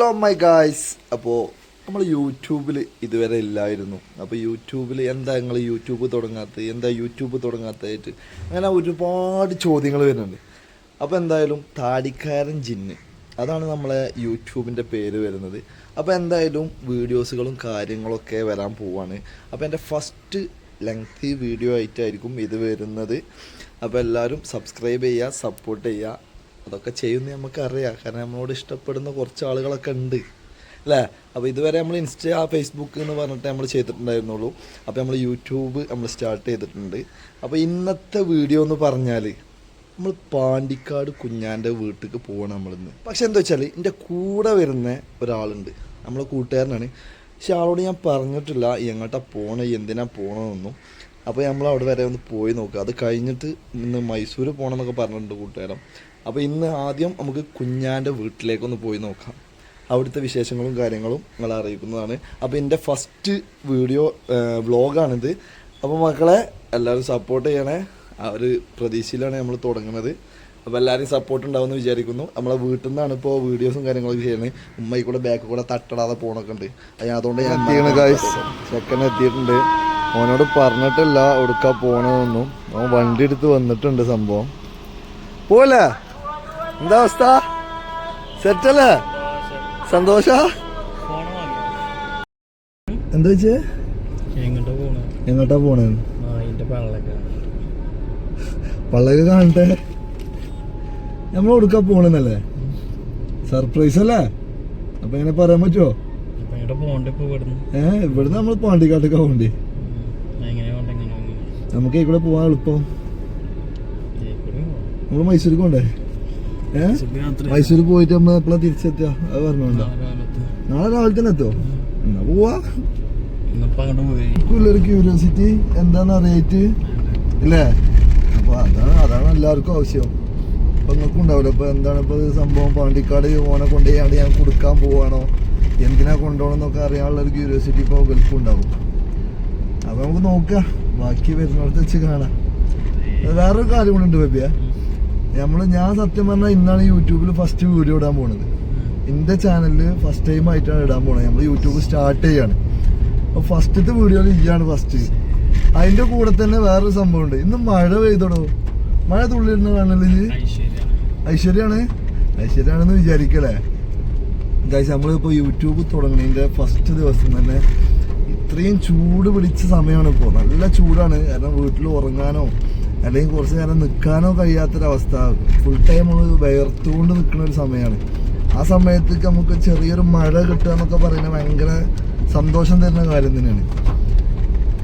Hello my guys. അപ്പോൾ നമ്മൾ യൂട്യൂബിൽ ഇതുവരെ ഇല്ലായിരുന്നു. അപ്പോൾ യൂട്യൂബിൽ എന്താ നിങ്ങൾ യൂട്യൂബ് തുടങ്ങാത്തത്, എന്താ യൂട്യൂബ് തുടങ്ങാത്തതായിട്ട് അങ്ങനെ ഒരുപാട് ചോദ്യങ്ങൾ വരുന്നുണ്ട്. അപ്പോൾ എന്തായാലും താടിക്കാരൻ ജിന്ന്, അതാണ് നമ്മളെ യൂട്യൂബിൻ്റെ പേര് വരുന്നത്. അപ്പോൾ എന്തായാലും വീഡിയോസുകളും കാര്യങ്ങളൊക്കെ വരാൻ പോവാണ്. അപ്പോൾ എൻ്റെ ഫസ്റ്റ് ലെങ്തി വീഡിയോ ആയിട്ടായിരിക്കും ഇത് വരുന്നത്. അപ്പോൾ എല്ലാവരും സബ്സ്ക്രൈബ് ചെയ്യുക, സപ്പോർട്ട് ചെയ്യുക. അതൊക്കെ ചെയ്യുന്നത് നമുക്കറിയാം, കാരണം നമ്മളോട് ഇഷ്ടപ്പെടുന്ന കുറച്ച് ആളുകളൊക്കെ ഉണ്ട് അല്ലേ. അപ്പോൾ ഇതുവരെ നമ്മൾ ഫേസ്ബുക്ക് എന്ന് പറഞ്ഞിട്ട് നമ്മൾ ചെയ്തിട്ടുണ്ടായിരുന്നുള്ളൂ. അപ്പോൾ നമ്മൾ യൂട്യൂബ് നമ്മൾ സ്റ്റാർട്ട് ചെയ്തിട്ടുണ്ട്. അപ്പോൾ ഇന്നത്തെ വീഡിയോ എന്ന് പറഞ്ഞാൽ നമ്മൾ പാണ്ടിക്കാട് കുഞ്ഞാൻ്റെ വീട്ടിലേക്ക് പോകണം നമ്മളിന്ന്. പക്ഷെ എന്താ വെച്ചാൽ എൻ്റെ കൂടെ വരുന്ന ഒരാളുണ്ട്, നമ്മളെ കൂട്ടുകാരനാണ്. പക്ഷെ ആളോട് ഞാൻ പറഞ്ഞിട്ടില്ല എങ്ങോട്ടാ പോകണം, എന്തിനാ പോകണമെന്നൊന്നും. അപ്പോൾ നമ്മൾ അവിടെ വരെ ഒന്ന് പോയി നോക്കുക. അത് കഴിഞ്ഞിട്ട് ഇന്ന് മൈസൂർ പോകണം എന്നൊക്കെ പറഞ്ഞിട്ടുണ്ട് കൂട്ടുകാരൻ. അപ്പോൾ ഇന്ന് ആദ്യം നമുക്ക് കുഞ്ഞാൻ്റെ വീട്ടിലേക്കൊന്ന് പോയി നോക്കാം. അവിടുത്തെ വിശേഷങ്ങളും കാര്യങ്ങളും നിങ്ങളെ അറിയിക്കുന്നതാണ്. അപ്പോൾ എൻ്റെ ഫസ്റ്റ് വീഡിയോ വ്ളോഗാണിത്. അപ്പോൾ മക്കളെ എല്ലാവരും സപ്പോർട്ട് ചെയ്യണേ. ആ ഒരു പ്രതീക്ഷയിലാണ് നമ്മൾ തുടങ്ങുന്നത്. അപ്പോൾ എല്ലാവരും സപ്പോർട്ട് ഉണ്ടാവുമെന്ന് വിചാരിക്കുന്നു. നമ്മളെ വീട്ടിൽ നിന്നാണ് ഇപ്പോൾ വീഡിയോസും കാര്യങ്ങളൊക്കെ ചെയ്യണത്. ഉമ്മയിൽ കൂടെ ബാക്കിൽ കൂടെ തട്ടടാതെ പോകണൊക്കെ ഉണ്ട്. അതുകൊണ്ട് ഞാൻ എത്തിയാണ് ഗായ്സ്. ചെക്കൻ എത്തിയിട്ടുണ്ട്. അവനോട് പറഞ്ഞിട്ടില്ല എടുക്കാൻ പോകണമെന്നൊന്നും. അവൻ വണ്ടി എടുത്ത് വന്നിട്ടുണ്ട്. സംഭവം പോലെ എന്താ അവസ്ഥ? സെറ്റല്ലേ? സന്തോഷ? എന്താ വെച്ചേ? എങ്ങോട്ടാ പോണേ? പള്ളക്ക് കാണട്ടെ. നമ്മൾ കൊടുക്കാൻ പോണെന്നല്ലേ? സർപ്രൈസ് അല്ലേ? അപ്പൊ എങ്ങനെ പറയാൻ പറ്റുമോ? ഇവിടുന്ന് നമ്മൾ പാണ്ടിക്കാട്ടൊക്കെ പോണ്ടി. നമുക്ക് ഇവിടെ പോവാൻ എളുപ്പം. നമ്മള് മൈസൂർക്ക് പോണ്ടേ? മൈസൂര് പോയിട്ട് നമ്മൾ എപ്പോഴാ തിരിച്ചെത്തിയ അത് പറഞ്ഞോണ്ടോ? നാളെ രാവിലെ തന്നെ എത്തോ? എന്നാ പോവാ. ഒരു ക്യൂരിയോസിറ്റി എന്താന്ന് അറിയായിട്ട് ഇല്ലേ? അപ്പൊ അതാണ് എല്ലാവർക്കും ആവശ്യം. അപ്പൊ നിങ്ങൾക്കും ഉണ്ടാവില്ല. അപ്പൊ എന്താണ് ഇപ്പൊ സംഭവം? പാണ്ടിക്കാട് ഓനെ കൊണ്ടുപോയാണ്ട് ഞാൻ കൊടുക്കാൻ പോവാണോ, എന്തിനാ കൊണ്ടുപോകണം എന്നൊക്കെ അറിയാനുള്ള ഒരു ക്യൂരിയോസിറ്റി ഇപ്പൊ ഗൾഫും ഉണ്ടാവും. അപ്പൊ നമുക്ക് നോക്കാം, ബാക്കി വരുന്നിടത്ത് വെച്ച് കാണാം. വേറൊരു കാര്യം കൂടെ ഉണ്ട് ബേബിയ. ഞാൻ സത്യം പറഞ്ഞാൽ ഇന്നാണ് യൂട്യൂബിൽ ഫസ്റ്റ് വീഡിയോ ഇടാൻ പോണത്. എൻ്റെ ചാനലിൽ ഫസ്റ്റ് ടൈം ആയിട്ടാണ് ഇടാൻ പോണത്. നമ്മൾ യൂട്യൂബ് സ്റ്റാർട്ട് ചെയ്യാണ്. അപ്പോൾ ഫസ്റ്റത്തെ വീഡിയോയിൽ ഇയാണ് ഫസ്റ്റ്. അതിൻ്റെ കൂടെ തന്നെ വേറൊരു സംഭവം ഉണ്ട്. ഇന്ന് മഴ പെയ്തോടോ. മഴ തുള്ളിയിരുന്ന കാണലില് ഐശ്വര്യാണെന്ന് വിചാരിക്കല്ലേ ഗൈസ്. നമ്മളിപ്പോൾ യൂട്യൂബ് തുടങ്ങുന്നതിൻ്റെ ഫസ്റ്റ് ദിവസം തന്നെ ഇത്രയും ചൂട് പിടിച്ച സമയമാണ് ഇപ്പോൾ. നല്ല ചൂടാണ്. കാരണം വീട്ടിൽ ഉറങ്ങാനോ അല്ലെങ്കിൽ കുറച്ച് നേരം നിൽക്കാനോ കഴിയാത്തൊരവസ്ഥ. ഫുൾ ടൈം നമ്മൾ വിയർത്തുകൊണ്ട് നിൽക്കുന്ന ഒരു സമയമാണ്. ആ സമയത്തേക്ക് നമുക്ക് ചെറിയൊരു മഴ കിട്ടുക എന്നൊക്കെ പറയുന്നത് ഭയങ്കര സന്തോഷം തരുന്ന കാര്യം തന്നെയാണ്.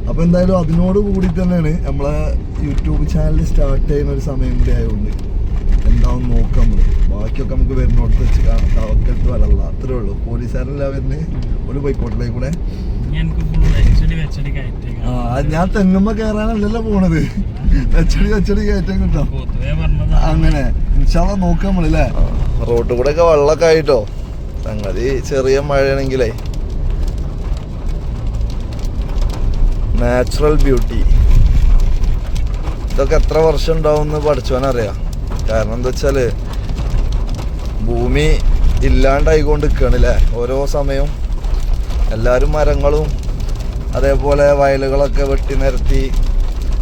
അപ്പോൾ എന്തായാലും അതിനോട് കൂടി തന്നെയാണ് നമ്മളെ യൂട്യൂബ് ചാനൽ സ്റ്റാർട്ട് ചെയ്യുന്ന ഒരു സമയം കൂടി ആയതുകൊണ്ട് എന്താവും നോക്കാം. ബാക്കിയൊക്കെ നമുക്ക് വരുന്നോടത്ത് വെച്ച് കാണാം. തവക്കൽത്ത് വരല്ല, അത്രേ ഉള്ളൂ. പോലീസുകാരല്ല വരുന്നത്. ഒരു ബൈക്കോട്ടിലേക്ക് കൂടെ ഞാൻ തെങ്ങുമ്പോ കയറാനല്ലല്ലോ പോണത്. വെച്ചടി കയറ്റം കിട്ടാം. അങ്ങനെ ഇൻഷാല്ലാ നോക്കാം നമ്മളല്ലേ. റോഡ് കൂടെ ഒക്കെ വെള്ളമൊക്കെ ആയിട്ടോ. സംഗതി ചെറിയ മഴയാണെങ്കിലേ നാച്ചുറൽ ബ്യൂട്ടി. ഇതൊക്കെ എത്ര വർഷം ഉണ്ടാവും എന്ന് പഠിച്ചവനറിയാം. കാരണം എന്താ വെച്ചാല് ഭൂമി ഇല്ലാണ്ടായിക്കൊണ്ട് നിൽക്കുകയാണല്ലേ ഓരോ സമയവും. എല്ലാവരും മരങ്ങളും അതേപോലെ വയലുകളൊക്കെ വെട്ടി നിരത്തി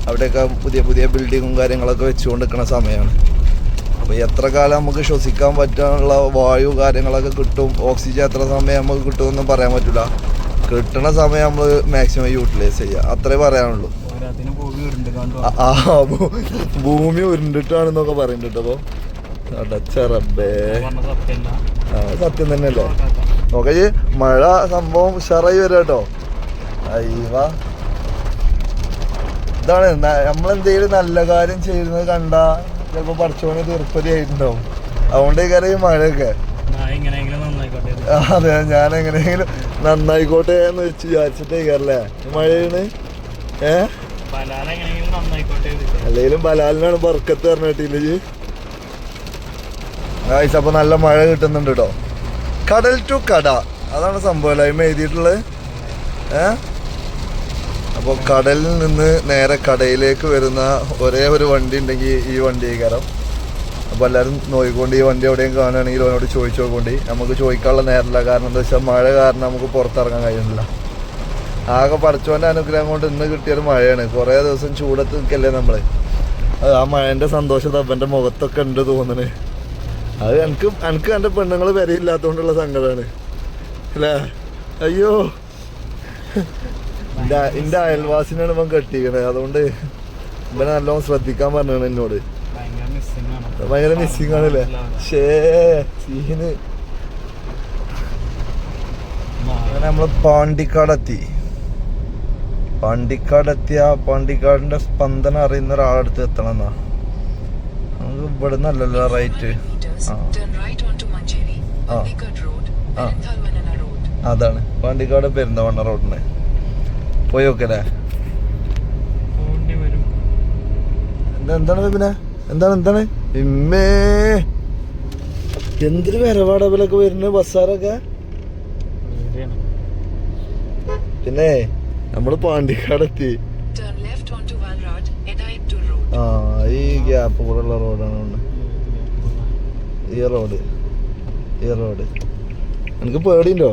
അവിടെയൊക്കെ പുതിയ പുതിയ ബിൽഡിങ്ങും കാര്യങ്ങളൊക്കെ വെച്ചുകൊണ്ട് നിൽക്കുന്ന സമയമാണ്. അപ്പോൾ എത്ര കാലം നമുക്ക് ശ്വസിക്കാൻ പറ്റാനുള്ള വായു കാര്യങ്ങളൊക്കെ കിട്ടും, ഓക്സിജൻ എത്ര സമയം നമുക്ക് കിട്ടുമെന്നും പറയാൻ പറ്റില്ല. കിട്ടുന്ന സമയം നമ്മൾ മാക്സിമം യൂട്ടിലൈസ് ചെയ്യുക, അത്രേ പറയാനുള്ളൂ. ഭൂമി ഉരുണ്ടിട്ടാണെന്നൊക്കെ പറയുന്നുണ്ട്. അപ്പോൾ അടച്ചറബേ സത്യം തന്നെയല്ലേ. നോക്കേ മഴ സംഭവം ഉഷാറായി വരാം കേട്ടോ. അയ്യവാ, ഇതാണ് നമ്മളെന്തെങ്കിലും നല്ല കാര്യം ചെയ്യുന്നത് കണ്ടാ ചിലപ്പോ പഠിച്ചോന് തീർപ്പതി ആയിട്ടുണ്ടാവും. അതുകൊണ്ട് ഈ മഴയൊക്കെ അതെ ഞാൻ എങ്ങനെയെങ്കിലും നന്നായിക്കോട്ടെ എന്ന് വെച്ച് വിചാരിച്ചിട്ടേക്കല്ലേ മഴയാണ്. അല്ലെങ്കിലും ബലാലിനാണ് ബർക്കത്ത് പറഞ്ഞിട്ടില്ലേ. അപ്പൊ നല്ല മഴ കിട്ടുന്നുണ്ട് കേട്ടോ. കടൽ ടു കട അതാണ് സംഭവം ലൈമ എഴുതിയിട്ടുള്ളത്. അപ്പോൾ കടലിൽ നിന്ന് നേരെ കടയിലേക്ക് വരുന്ന ഒരേ ഒരു വണ്ടി ഉണ്ടെങ്കിൽ ഈ വണ്ടി കാരണം. അപ്പോൾ എല്ലാവരും നോക്കിക്കൊണ്ട് ഈ വണ്ടി എവിടെയും കാണുകയാണെങ്കിൽ അവനോട് ചോദിച്ചു നോക്കൊണ്ട്. നമുക്ക് ചോദിക്കാനുള്ള നേരമില്ല, കാരണം എന്താ വെച്ചാൽ മഴ കാരണം നമുക്ക് പുറത്തിറങ്ങാൻ കഴിയുന്നില്ല. ആകെ പഠിച്ചവൻ്റെ അനുഗ്രഹം കൊണ്ട് ഇന്ന് കിട്ടിയൊരു മഴയാണ്. കുറേ ദിവസം ചൂടത്ത് നിൽക്കല്ലേ നമ്മൾ. അത് ആ മഴേൻ്റെ സന്തോഷം അവൻ്റെ മുഖത്തൊക്കെ ഉണ്ട് തോന്നണേ. അത് എനിക്ക് എൻ്റെ പെണ്ണുങ്ങൾ വരയില്ലാത്തതുകൊണ്ടുള്ള സങ്കടമാണ് അല്ലേ. അയ്യോ, എൻ്റെ അയൽവാസിനാണ് ഇവൻ കെട്ടിക്കണേ, അതുകൊണ്ട് ഇവനെ നല്ലോണം ശ്രദ്ധിക്കാൻ പറഞ്ഞാണ് എന്നോട്. ഭയങ്കര മിസ്സിങ് ആണല്ലേ. സീന് അങ്ങനെ നമ്മൾ പാണ്ടിക്കാടെത്തിയ പാണ്ടിക്കാടിന്റെ സ്പന്ദനം അറിയുന്ന ഒരാളടുത്ത് എത്തണം എന്നാ. നമുക്ക് ഇവിടെ നല്ലല്ലോ റൈറ്റ്. അതാണ് പാണ്ടിക്കാട് പെരുന്തവണ്ണ റോഡിന് പോയി നോക്കല്ലേ. എന്താണ് പിന്നെ എന്താണ് ഇമ്മേ എന്തൊരു വരവാടവിലൊക്കെ വരുന്നത് ബസ്സാരൊക്കെ. പിന്നെ നമ്മള് പാണ്ടിക്കാടെത്തി. ആ ഈ ഗ്യാപ്പ് കൂടെ ഉള്ള റോഡാണ് ഈ റോഡ്. എനിക്ക് പേടിയുണ്ടോ?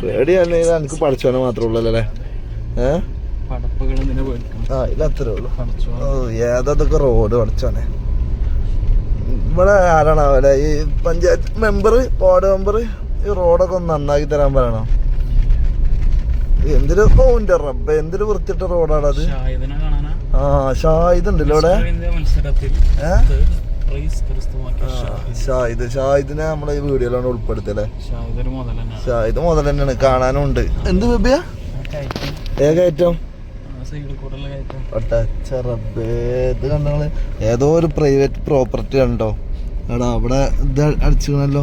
പേടിയാണെങ്കിൽ എനിക്ക് പഠിച്ചോനെ മാത്രമേ ഉള്ളൂ അല്ലേ. ഇതത്രേ ഉള്ളൂ. ഏതൊക്കെ റോഡ് പഠിച്ചോനെ. ഇവിടെ ആരാണാവല്ലേ ഈ പഞ്ചായത്ത് മെമ്പർ, വാർഡ് മെമ്പർ ഈ റോഡൊക്കെ ഒന്ന് നന്നാക്കി തരാൻ പറയണോ? എന്തൊരു ഓന്റെ റബ്ബ എന്തൊരു വൃത്തിയിട്ട റോഡാണ് അത്. ആ ഷാഹിദുണ്ടല്ലോ ഇവിടെ. ഷാഹിദിനെ നമ്മളെ ഈ വീഡിയോയിലാണ് ഉൾപ്പെടുത്തല്ലേ. ഷാഹിദ് മുതൽ തന്നെയാണ്, കാണാനും ഉണ്ട്. എന്ത് ബേബിയാ കയറ്റം ഇത് കണ്ടങ്ങള് ഏതോ ഒരു പ്രൈവറ്റ് പ്രോപ്പർട്ടി കണ്ടോ എടാ. അവിടെ ഇത് അടിച്ചിക്കണല്ലോ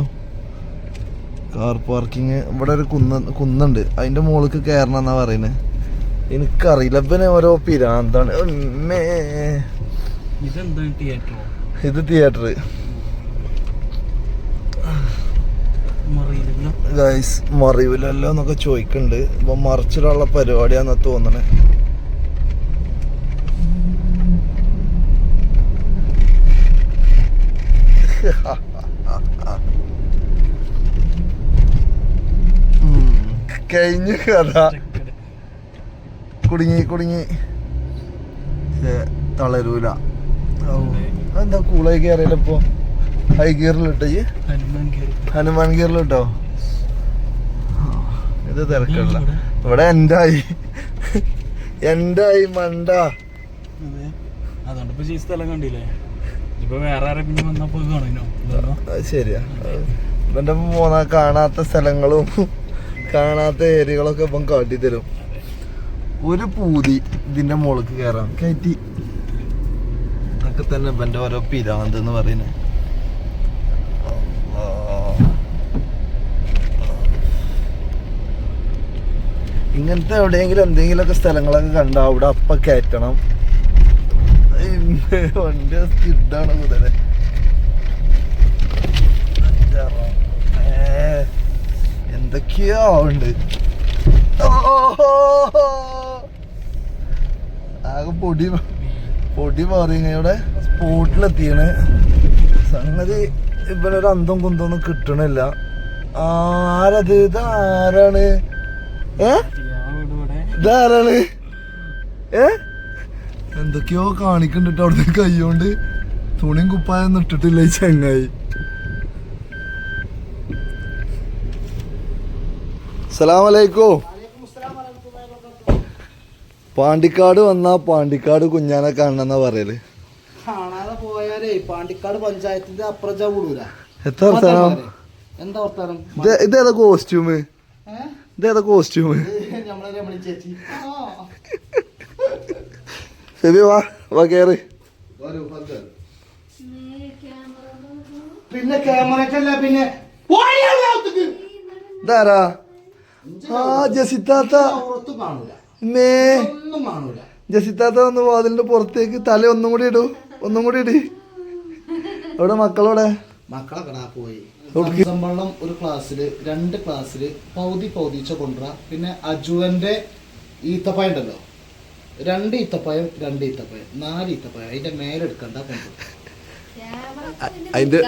കാർ പാർക്കിങ്. ഇവിടെ ഒരു കുന്നുണ്ട്, അതിന്റെ മുകളിലേക്ക് കയറണം എന്നാ പറയുന്നത്. എനിക്കറിയില്ല, പിന്നെ ഓരോ പിരാന്താണ്. ഇത് തിയേറ്റർ ഗൈസ്. മറിവില്ലല്ലോ എന്നൊക്കെ ചോദിക്കുന്നുണ്ട്. ഇപ്പൊ മറിച്ചിടാനുള്ള പരിപാടിയാന്നാ തോന്നണേ. കഴിഞ്ഞ കഥ. കുടുങ്ങി തളരൂല. എന്താ കൂളായി കയറിയല്ലോ ഇപ്പൊ. ഹൈ ഗിയറിലിട്ടോ ഈ ഹനുമാൻ ഗിയറിലിട്ടോ. ഇത് തിരക്കില്ല ഇവിടെ. എന്തായി മണ്ട. ശരിയാ. ഇവന്റെ കാണാത്ത സ്ഥലങ്ങളും കാണാത്ത ഏരിയകളൊക്കെ ഇപ്പം കാട്ടിത്തരും. ഒരു പൂതി ഇതിന്റെ മുകളിലേക്ക് കയറാം. കയറ്റി അതൊക്കെ തന്നെ ഇവന്റെ ഓരോ പിരാന്ത് എന്ന് പറയുന്നത്. ഇങ്ങനത്തെ എവിടെയെങ്കിലും എന്തെങ്കിലുമൊക്കെ സ്ഥലങ്ങളൊക്കെ കണ്ട അവിടെ അപ്പ കയറ്റണം. വണ്ടി സ്കിഡാണ് കുതിരെ. എന്തൊക്കെയോ ഉണ്ട്. ആകെ പൊടി മാറി. ഇവിടെ സ്പോട്ടിലെത്തിയാണ് സംഗതി. ഇവിടെ ഒരു അന്തം കുന്തമൊന്നും കിട്ടണില്ല. ആരത്? ഇതാരാണ്? ഇതാരാണ്? എന്തൊക്കെയോ കാണിക്കണ്ടിട്ട് അവിടുത്തെ കൈകൊണ്ട്. തുണിയും കുപ്പായൊന്നും ഇട്ടിട്ടില്ല ഈ ചങ്ങായി. അസ്സലാമലൈക്കും. പാണ്ടിക്കാട് വന്നാ പാണ്ടിക്കാട് കുഞ്ഞാനെ കാണണമെന്നാ പറയല്. കാണാതെ പോയാലേ പാണ്ടിക്കാട് പഞ്ചായത്തിന്റെ അപ്പുറം കൂടൂല. എത്ര വർത്താനം? എന്താ വർത്താനം? ഇതേതാ കോസ്റ്റ്യൂമ്? ഇതേതാ കോസ്റ്റ്യൂമ്? ശരി വാ കേറ്. പിന്നെ ക്യാമറ പിന്നെ ഇതാരാ? ജസിത്താത്ത. ജസിത്താത്ത വന്ന് വാതിലിന്റെ പുറത്തേക്ക് തല ഒന്നും കൂടി ഇടൂ. എവിടെ മക്കളോടെ? മക്കളൊക്കെ പോയി. ഒരു ക്ലാസ്സില് 2 ക്ലാസ്സില് പൗതിച്ച കൊണ്ടുവരാ. പിന്നെ അജുവന്റെ ഈത്തപ്പായ ഉണ്ടല്ലോ, 2 ഈത്തപ്പായം 4 ഈത്തപ്പായം അതിന്റെ മേലെടുക്കണ്ട കൊണ്ടുവരും. അതിന്റെ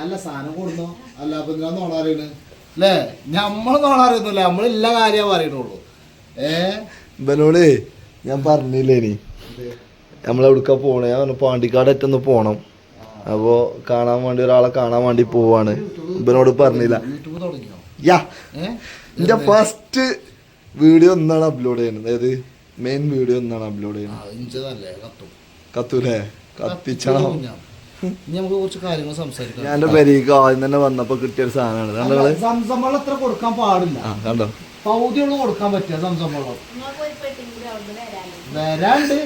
അല്ല സാധനം കൊടുന്നോ അല്ല അപ്പൊ എന്തിനാ നോളാറിയണ് അല്ലേ നമ്മള് നോളാറിയൊന്നുമില്ല നമ്മള് എല്ലാ കാര്യം പറയണുള്ളൂ ഇവനോട് ഞാൻ പറഞ്ഞില്ലേ ഇനി നമ്മളെവിടുക്ക പോണേ ഞാൻ പറഞ്ഞു പാണ്ടിക്കാട് ഏറ്റൊന്ന് പോണം അപ്പോ കാണാൻ വേണ്ടി ഒരാളെ കാണാൻ വേണ്ടി പോവാണ് ഇവനോട് പറഞ്ഞില്ല യാ എന്റെ ഫസ്റ്റ് വീഡിയോ ഒന്നാണ് അപ്ലോഡ് ചെയ്യുന്നത് അതായത് മെയിൻ വീഡിയോ ഒന്നാണ് അപ്ലോഡ് ചെയ്യുന്നത് കത്തൂലേ കത്തിച്ചണം നമുക്ക് കുറച്ച് കാര്യങ്ങൾ സംസാരിക്കാം ഞാൻ എന്റെ പെരീക്ക് ആദ്യം തന്നെ വന്നപ്പോ കിട്ടിയൊരു സാധനമാണ് കണ്ടോ സംസം വെള്ളം എത്ര കൊടുക്കാൻ പാടില്ല കണ്ടോ പൗതിയുള്ള കൊടുക്കാൻ പറ്റിയ സംസം വെള്ളം വരാണ്ട്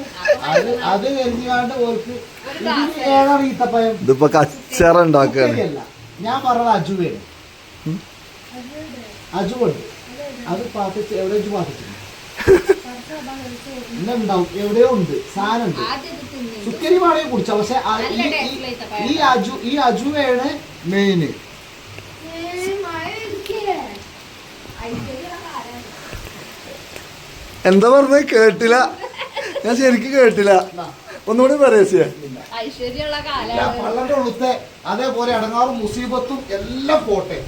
അത് കഴിഞ്ഞാണ്ട് ഓർക്ക് ഏതാണ് ഈത്തപ്പയം ഇതിപ്പോ കച്ചറ ഉണ്ടാക്കുകയാണ് ഞാൻ പറഞ്ഞത് അജുവേണ് അജു കൊണ്ട് അത് പാത്തിച്ച് എവിടെ വെച്ച് പാത്തിച്ചു ഉണ്ടാവും എവിടെയോ ഉണ്ട് സാധനം ഉണ്ട് സുക്കരി വേണമെങ്കിൽ കുടിച്ച പക്ഷെ ഈ അജുവേണ് മെയിന് എന്താ പറഞ്ഞത് കേട്ടില്ല ഞാൻ ശരിക്കും കേട്ടില്ല ഒന്നുകൂടി പറയാ പള്ളന്റെ ഉള്ളത്തെ അതേപോലെ അടങ്ങാറും മുസീബത്തും എല്ലാം പോട്ടെ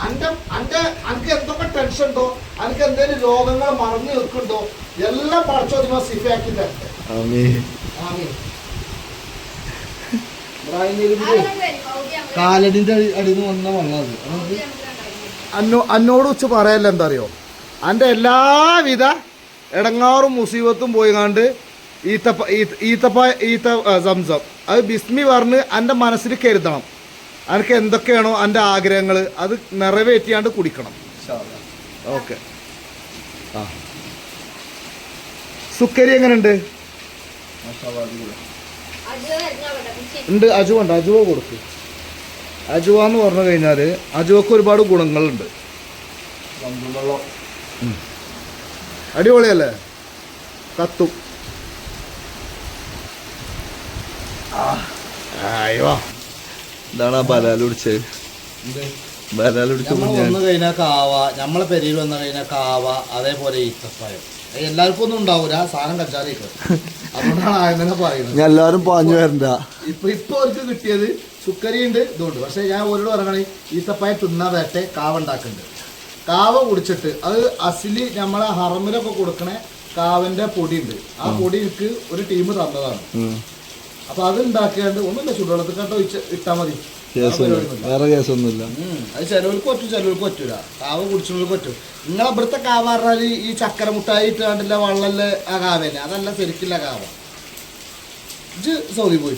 അനക്ക് എന്തൊക്കെ ടെൻഷൻ ഉണ്ടോ അനക്ക് എന്തെങ്കിലും രോഗങ്ങൾ മറന്നു നിൽക്കുന്നുണ്ടോ എല്ലാം പഠിച്ചോ സിഫാക്കി തരട്ടെ കാലടിന്റെ അടിയിൽ നിന്ന് വന്ന വെള്ളം അന്നോട് വെച്ച് പറയല്ല എന്താ അറിയോ അന്റെ എല്ലാവിധ ഇടങ്ങാറും മുസീബത്തും പോയി കണ്ട് ഈത്ത സംസം അത് ബിസ്മി പറഞ്ഞ് എൻ്റെ മനസ്സിൽ കരുതണം അനക്ക് എന്തൊക്കെയാണോ എൻ്റെ ആഗ്രഹങ്ങൾ അത് നിറവേറ്റിയാണ്ട് കുടിക്കണം ഓക്കെ ആ സുക്കരി എങ്ങനെയുണ്ട് ഉണ്ട് അജുവ ഉണ്ട് അജുവ കൊടുക്ക് അജുവ എന്ന് പറഞ്ഞു കഴിഞ്ഞാൽ അജുവക്ക് ഒരുപാട് ഗുണങ്ങളുണ്ട് അടിപൊളിയല്ലേ കത്തും ഇതാണ് ആ ബലാലുടിച്ചത് ബലാലുടിച്ച് വന്നു കഴിഞ്ഞാൽ കാവ നമ്മളെ പെരിയിൽ വന്നു കഴിഞ്ഞാൽ കാവ അതേപോലെ ഈത്തപ്പഴം എല്ലാവർക്കും ഒന്നും ഉണ്ടാവൂല സാധനം കച്ചാറിക്ക് അതുകൊണ്ടാണ് ആയെന്നെ പറയുന്നത് എല്ലാവരും പാഞ്ഞു വരണ്ട ഇപ്പൊ അവർക്ക് കിട്ടിയത് സുക്കരി ഉണ്ട് ഇതുണ്ട് പക്ഷെ ഞാൻ ഓരോട് പറയണേ ഈത്തപ്പഴം തിന്നാ വേട്ടെ കാവ ഉണ്ടാക്കുന്നുണ്ട് കാവ കുടിച്ചിട്ട് അത് അസിലി നമ്മളെ ഹറമിലൊക്കെ കൊടുക്കണേ കാവന്റെ പൊടി ഉണ്ട് ആ പൊടി എനിക്ക് ഒരു ടീം തന്നതാണ് അപ്പൊ അത് ഉണ്ടാക്കിയാണ്ട് ഒന്നുമില്ല ചൂടുവെള്ളത്തിൽ കണ്ടോ ഇട്ടാ മതി വേറെ കേസൊന്നുമില്ല അത് ചിലവർക്ക് പറ്റും ചിലവർക്ക് പറ്റൂല കാവ കുടിച്ചവർക്ക് പറ്റും നിങ്ങളെ ഇവിടുത്തെ കാവ പറഞ്ഞാല് ഈ ചക്കര മുട്ടായി ഇട്ടാണ്ടില്ല വള്ളല്ലേ ആ കാവന്നെ അതല്ല ശരിക്കില്ല കാവ ഇജ് സൗദി പോയി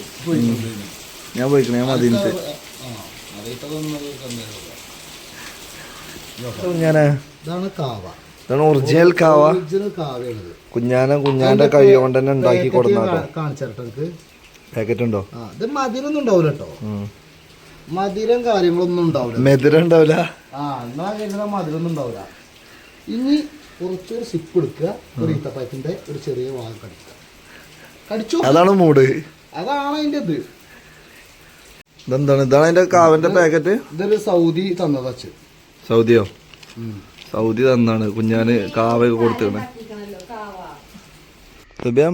ഞാൻ പോയിക്കണേ ഞാൻ മദീനത്ത് ഇതാണ് കാവ ഇതാണ് ഒറിജിനൽ കാവ ഒറിജിനൽ കാവയാണിത് കുഞ്ഞാന്റെ കൈ കൊണ്ട് തന്നെ ഉണ്ടാക്കി കൊടുക്കുന്ന കാണിച്ചിട്ട് പാക്കറ്റ് ഉണ്ടോ ഇത് മധുരൊന്നും ഉണ്ടാവില്ല കേട്ടോ മധുരം കാര്യങ്ങളൊന്നും ഉണ്ടാവില്ല മധുരം ഉണ്ടാവില്ല എന്നാ കഴിഞ്ഞാൽ മധുരൊന്നും ഉണ്ടാവില്ല ഇനി കുറച്ചൊരു സിപ്പ് എടുക്കുക ഒരു ഈത്തപ്പഴത്തിന്റെ ഒരു ചെറിയ ഭാഗം കടിച്ചു അതാണ് മൂഡ് അതാണ് അതിന്റെ ഇത് ഇതെന്താണ് ഇതാണ് അതിന്റെ കാവന്റെ പാക്കറ്റ് ഇതൊരു സൗദി തന്നതച്ച് സൗദിയോ സൗദി തന്നാണ് കുഞ്ഞാന് കാവൊക്കെ കൊടുത്തിരുന്നേ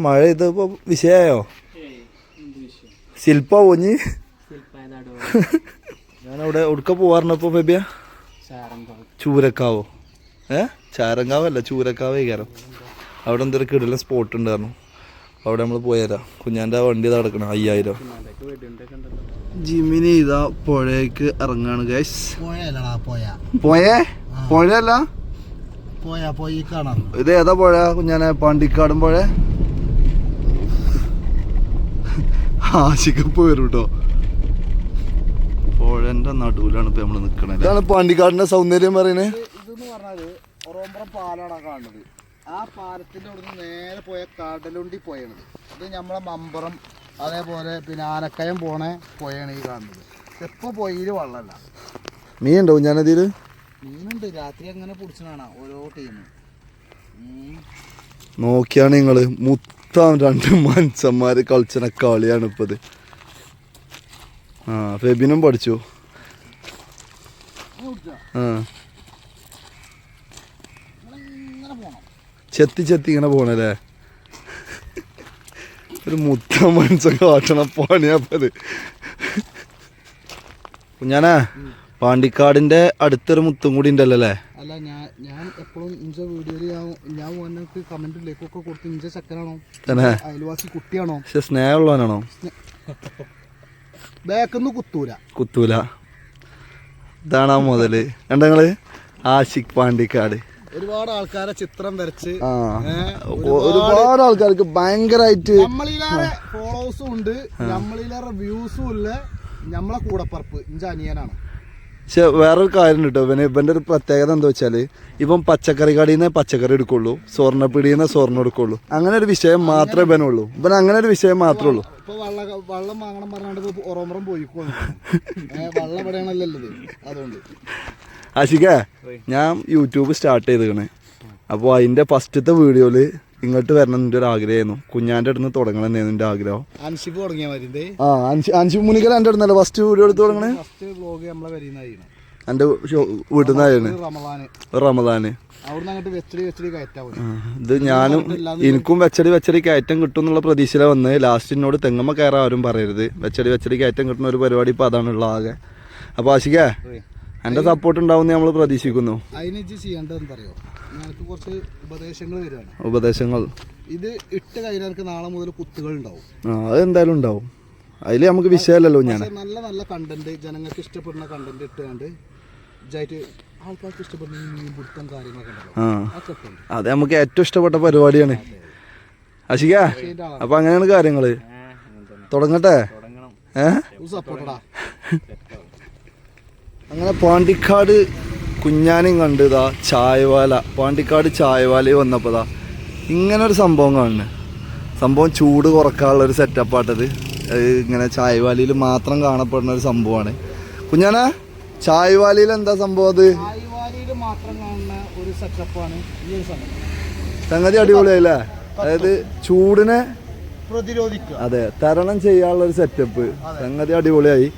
മഴ ഇതിപ്പോ വിഷയായോ ശില്പ പോഞ്ഞ് ഞാനവിടെ ഉടുക്ക പോവാറിനപ്പോ ബേബിയ ചൂരക്കാവോ ചാരങ്കാവല്ല ചൂരക്കാവേ കയറാം അവിടെ എന്തൊരു കിടല സ്പോട്ട് ഉണ്ടായിരുന്നു അവിടെ നമ്മൾ പോയാരാ കുഞ്ഞാൻ്റെ വണ്ടി നടക്കണം 5000 ജിമിനി ഇതാ പുഴയ്ക്ക് ഇറങ്ങാണ് ഗൈസ് പുഴയല്ല ഇത് ഏതാ പുഴ കുഞ്ഞാനെ പാണ്ടിക്കാടും പുഴ ആശിക്കപ്പ് വരും കേട്ടോ പുഴന്റെ നടുവിലാണ് ഇപ്പൊ നമ്മള് നിക്കണത് ഇതാണ് പാണ്ടിക്കാടിന്റെ സൗന്ദര്യം പറയുന്നത് ഇതെന്ന് പറഞ്ഞാല് ഒറോമ്പ്രം പാലാണ് കാണുന്നത് ആ പാലത്തിന്റെ അവിടെ നേരെ പോയ കടലുണ്ടി പോയത് ഇത് നമ്മളെ മമ്പറം അതേപോലെ പിന്നെ ആനക്കയം പോണ പോയാണ് ഈ കാണുന്നത് എപ്പോ പോയില് വെള്ളമല്ല മീനുണ്ടോ ഞാനതില് മീനുണ്ട് രാത്രി അങ്ങനെ പിടിച്ചതാണ് ഓരോ ടീമും നോക്കിയാണ് നിങ്ങള് മുത്താം 2 മനുഷ്യന്മാര് കളിച്ചണ കളിയാണ് ഇപ്പത് ഫെബിനും പഠിച്ചു ചെത്തി ചെത്തി ഇങ്ങനെ പോണല്ലേ ഒരു മുത്ത മനസ്സ കാട്ടണ പണിയാപ്പത്. കുഞ്ഞാനാ പാണ്ടിക്കാടിന്റെ അടുത്തൊരു മുത്തും കൂടി ഉണ്ടല്ലോ അല്ലേ? അല്ല ഞാൻ എപ്പോഴും ഇഞ്ച വീഡിയോയില് ഞാൻ കമന്റ് ലേക്കൊക്കെ കൊടുത്ത് ഇഞ്ച ചക്കനാണോ അയൽവാസി കുട്ടിയാണോ പക്ഷെ സ്നേഹമുള്ളവനാണോ? ബാക്കൊന്നും കുത്തൂല. ഇതാണ് ആ മുതല് കണ്ടങ്ങള് ആഷിഖ് പാണ്ടിക്കാട്. ഒരുപാട് ആൾക്കാരെ ചിത്രം വരച്ച് ഒരുപാട് ആൾക്കാർക്ക് ഭയങ്കരമായിട്ട് നമ്മളിലേറെ ഫോളോവേഴ്സും ഉണ്ട്, നമ്മളിലേറെ വ്യൂസും ഉള്ള നമ്മളെ കൂടപ്പറപ്പ് ഇഞ്ച അനിയനാണ്. പക്ഷെ വേറൊരു കാര്യം കേട്ടോ, ഇവന്റെ ഒരു പ്രത്യേകത എന്താ വെച്ചാല് ഇവൻ പച്ചക്കറി കടയിൽ നിന്ന് പച്ചക്കറി എടുക്കുള്ളൂ, സ്വർണ്ണപ്പിടിയിൽ നിന്ന് സ്വർണ്ണം എടുക്കുള്ളൂ. അങ്ങനെ ഒരു വിഷയം മാത്രമേ ഇവനുള്ളൂ. ഇവൻ അങ്ങനെ ഒരു വിഷയം മാത്രമേ ഉള്ളൂ. ഇപ്പൊ വെള്ളം വാങ്ങണം പറഞ്ഞാണ്ട് ഓരോമറം പോയിക്കോ വെള്ളം എവിടെയാണല്ലോ അതുകൊണ്ട്. ആഷിക്കേ, ഞാൻ യൂട്യൂബ് സ്റ്റാർട്ട് ചെയ്തേക്കണേ. അപ്പോൾ അതിന്റെ ഫസ്റ്റത്തെ വീഡിയോയില് ഇങ്ങോട്ട് വരണം എൻ്റെ ഒരു ആഗ്രഹമായിരുന്നു. കുഞ്ഞാൻ്റെ അടുത്ത് നിന്ന് തുടങ്ങണം എന്നായിരുന്നു എൻ്റെ ആഗ്രഹം. അൻഷിപ്പ് തുടങ്ങിയാൽ മതി. അൻഷിപ്പ് മുനിക്കൽ എൻ്റെ അടുത്തല്ലേ ഫസ്റ്റ് വീഡിയോ എടുത്ത് തുടങ്ങണേ? എൻ്റെ വീട്ടിൽ നിന്നായിരുന്നു റമദാന്. ഇത് ഞാനും എനിക്കും വെച്ചടി കയറ്റം കിട്ടും എന്നുള്ള പ്രതീക്ഷയിലാണ് വന്നത്. ലാസ്റ്റ് എന്നോട് തെങ്ങമ്മ കയറാൻ ആരും പറയരുത്, വെച്ചടി കയറ്റം കിട്ടുന്ന ഒരു പരിപാടി ഇപ്പം അതാണുള്ള ആകെ. അപ്പോൾ ആഷിക്കേ, എന്റെ സപ്പോർട്ട് ഉണ്ടാവും നമ്മൾ പ്രതീക്ഷിക്കുന്നു. കുറച്ച് ഉപദേശങ്ങൾ ഇത് ഇട്ട് കഴിഞ്ഞാൽ നാളെ മുതൽ കുത്തുകൾ ഉണ്ടാവും. അത് എന്തായാലും ഉണ്ടാവും, അതില് നമുക്ക് വിഷയമല്ലല്ലോ. ഞാൻ നല്ല നല്ല കണ്ടന്റ് ജനങ്ങൾക്ക് ഇഷ്ടപ്പെടുന്ന കണ്ടന്റ് ഇട്ടുകൊണ്ട് ആൾക്കാർക്ക് ഇഷ്ടപ്പെടുന്ന മീൻപിടുത്തം കാര്യങ്ങളൊക്കെ അതെ നമുക്ക് ഏറ്റവും ഇഷ്ടപ്പെട്ട പരിപാടിയാണ്. ആഷിക, അപ്പൊ അങ്ങനെയാണ് കാര്യങ്ങള്. തുടങ്ങട്ടെ? സപ്പോർട്ടടാ. അങ്ങനെ പാണ്ടിക്കാട് കുഞ്ഞാനും കണ്ട് ഇതാ ചായവാല, പാണ്ടിക്കാട് ചായവാലയിൽ വന്നപ്പോൾ ഇതാ ഇങ്ങനൊരു സംഭവം കാണുന്നു. സംഭവം ചൂട് കുറക്കാനുള്ളൊരു സെറ്റപ്പാട്ടത്. ഇങ്ങനെ ചായവാലയിൽ മാത്രം കാണപ്പെടുന്ന ഒരു സംഭവമാണ്. കുഞ്ഞാനാ, ചായവാലയിൽ എന്താ സംഭവം? അത് ചായവാലയിൽ മാത്രം കാണുന്ന ഒരു സെറ്റപ്പാണ് ഈ ഒരു സംഗതി. അടിപൊളിയായില്ലേ? അതായത് ചൂടിനെ പ്രതിരോധിക്കുക, അതെ, തരണം ചെയ്യാനുള്ള ഒരു സെറ്റപ്പ്. സംഗതി അടിപൊളിയായി.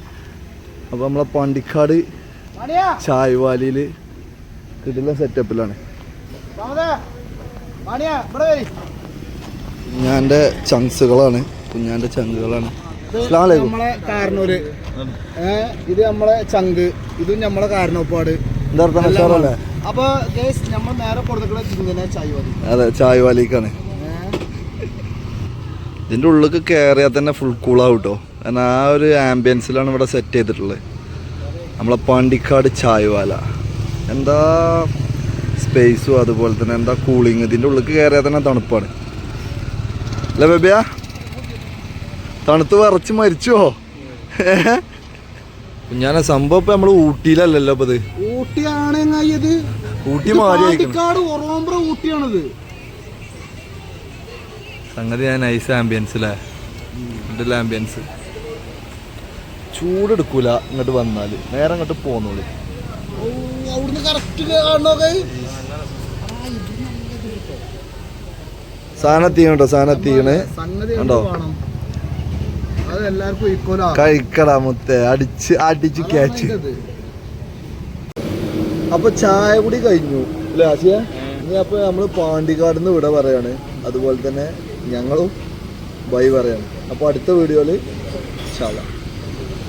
അപ്പൊ നമ്മളെ പാണ്ടിക്കാട് ചായവാലിയില് ഇതിലുള്ള സെറ്റപ്പിലാണ്. കുഞ്ഞാന്റെ ചങ്സുകളാണ്, കുഞ്ഞാന്റെ ചങ്കുകളാണ്. നമ്മളെ കാരണൂര്, ഇത് നമ്മളെ ചങ്ക്, ഇതും നമ്മളെ കാരണപ്പാട്. എന്താ? അപ്പൊ നമ്മൾ നേരെ കൊടുക്കുന്ന ചായവാലി. അതെ, ചായവാലിക്കാണ്. ഇതിന്റെ ഉള്ളിലേക്ക് കയറിയാൽ തന്നെ ഫുൾ കൂളാവും കേട്ടോ. കാരണം ആ ഒരു ആംബിയൻസിലാണ് ഇവിടെ സെറ്റ് ചെയ്തിട്ടുള്ളത്. നമ്മളെ പാണ്ടിക്കാട് ചായവാല എന്താ സ്പേസും അതുപോലെ തന്നെ എന്താ കൂളിങ്. ഇതിൻ്റെ ഉള്ളിലേക്ക് കയറിയാൽ തന്നെ തണുപ്പാണ് അല്ലേ ബേബിയാ? തണുത്ത് വിറച്ച് മരിച്ചോ? ഞാൻ സംഭവം ഇപ്പൊ നമ്മള് ഊട്ടിയിലല്ലല്ലോ ഇപ്പൊ. ഇത് ഊട്ടിയാണ്, ഊട്ടി മാറി ഊട്ടിയാണിത്. സംഗതി ഞാൻ നൈസ് ആംബിയൻസ് അല്ലേ? ഇതിന്റെ ആംബിയൻസ് ചൂടെടുക്കൂല. ഇങ്ങോട്ട് വന്നാല് നേരെ ഇങ്ങോട്ട് പോന്നോളൂ. സാധനത്തീണോ? സാധനത്തീണ് കണ്ടോ? കഴിക്കടാ മുത്തേ, അടിച്ച് ക്യാച്ച്. അപ്പൊ ചായ കൂടി കഴിഞ്ഞു അല്ലേ ആശിയ? ഇനി അപ്പൊ നമ്മള് പാണ്ടിക്കാട് നിന്ന് ഇവിടെ പറയാണ്. അതുപോലെ തന്നെ ഞങ്ങളും ബൈ പറയാണ്. അപ്പൊ അടുത്ത വീഡിയോയില് ഇൻഷാ അല്ലാഹ്